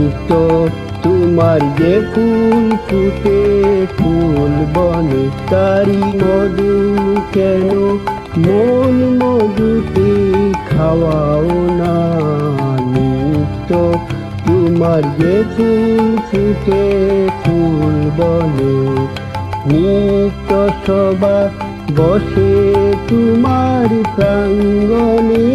নিত্য তোমার যে ফুল ফুটে ফুল বনে তারি মধু কেন মন মধুতে খাওয়াও না। নিত্য তোমার যে ফুল ফুটে ফুল বনে নিত্য সভা বসে তোমার প্রাঙ্গণে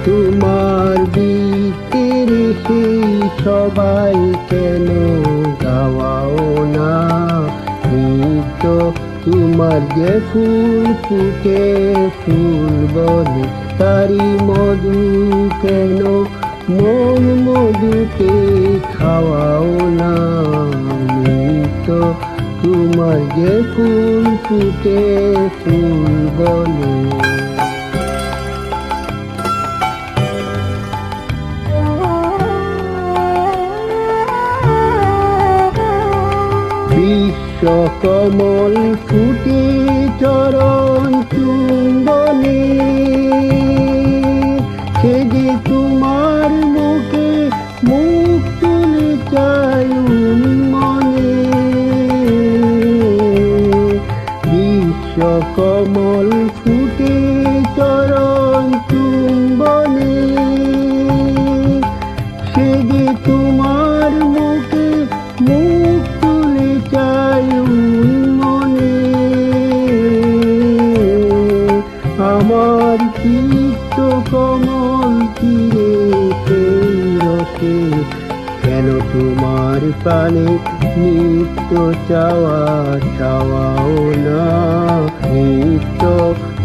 তোমার ভিতরে সেই সবাই কেন গাওয়াও না। নিত্য তোমার যে ফুল ফুটে ফুল বনে তারি মধু কেন মন মধুতে খাওয়াও না। নিত্য তোমার যে ফুল ফুটে ফুল বনে বিশ্বকমল ফুটে চরণ চুম্বনে সে যে তোমার মুখে মুখ তুলে চাই মনে। বিশ্বকমল ফুটে চরণ চুম্বনে সে যে তোমার মুখে মুখ তুলে চাই মনে। আমার চিত্ত কমল তীরে সেই রসে কেন তোমার প্রাণে নিত্য চাওয়া চাওয়াও না। নিত্য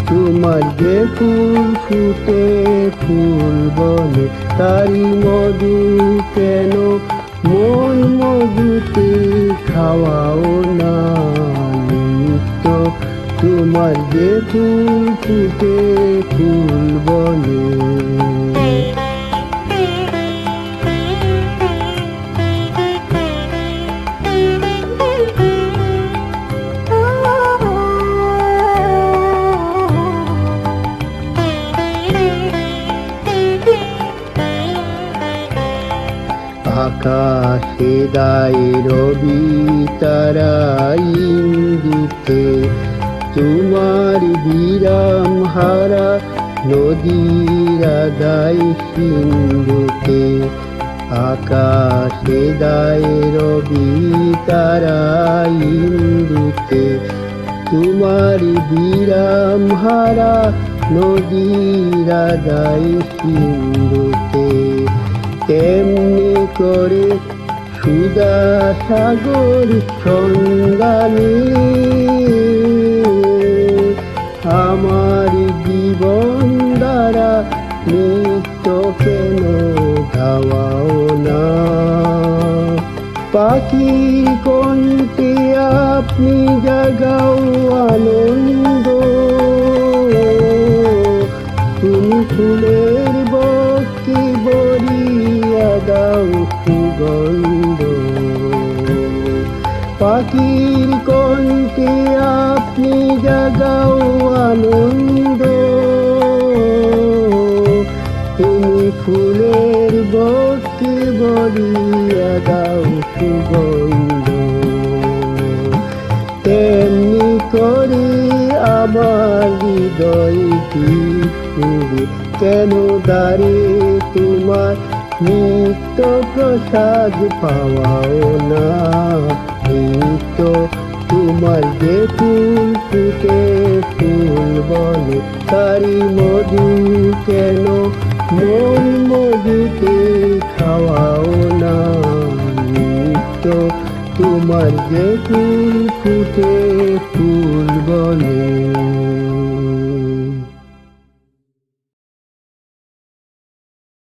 তোমার যে ফুল ফুটে ফুল বনে তারি মধু কেন মন মধুতে খাওয়াও না। নিত্য তোমার যে ফুল ফুটে ফুল বনে আকাশে দায় রবি তারা ইঙ্গিতে তোমার বিরাম হারা নদীর দায় সিন্ধুতে। আকাশে দায় রবি তারা ইন্দুতে তোমার বিরাম হারা নদীর দায় সিন্ধুতে। তেমনি করে সুদা সাগর সন্ধানে আমার জীবন দ্বারা নিত্য কেন ধাওয়াও না। পাখির কণ্ঠে আপনি জাগাও আনন্দ তুমি ফুলের বক্ষে বরিয়া দাও সুগন্ধ। পাখির কণ্ঠে আপনি জাগাও আনন্দ তুমি ফুলের বক্ষে বরিয়া দাও সুগন্ধ। তেমনি করে আমার হৃদয়টি ফুলে কেন দাঁড়ে তোমার নিত্য প্রসাদ পাওয়াও না। নিত্য তোমার যে ফুল ফুটে ফুল বনে তারি মধু কেন মন মধুতে খাওয়াও না। নিত্য তোমার যে ফুল ফুটে ফুল বনে।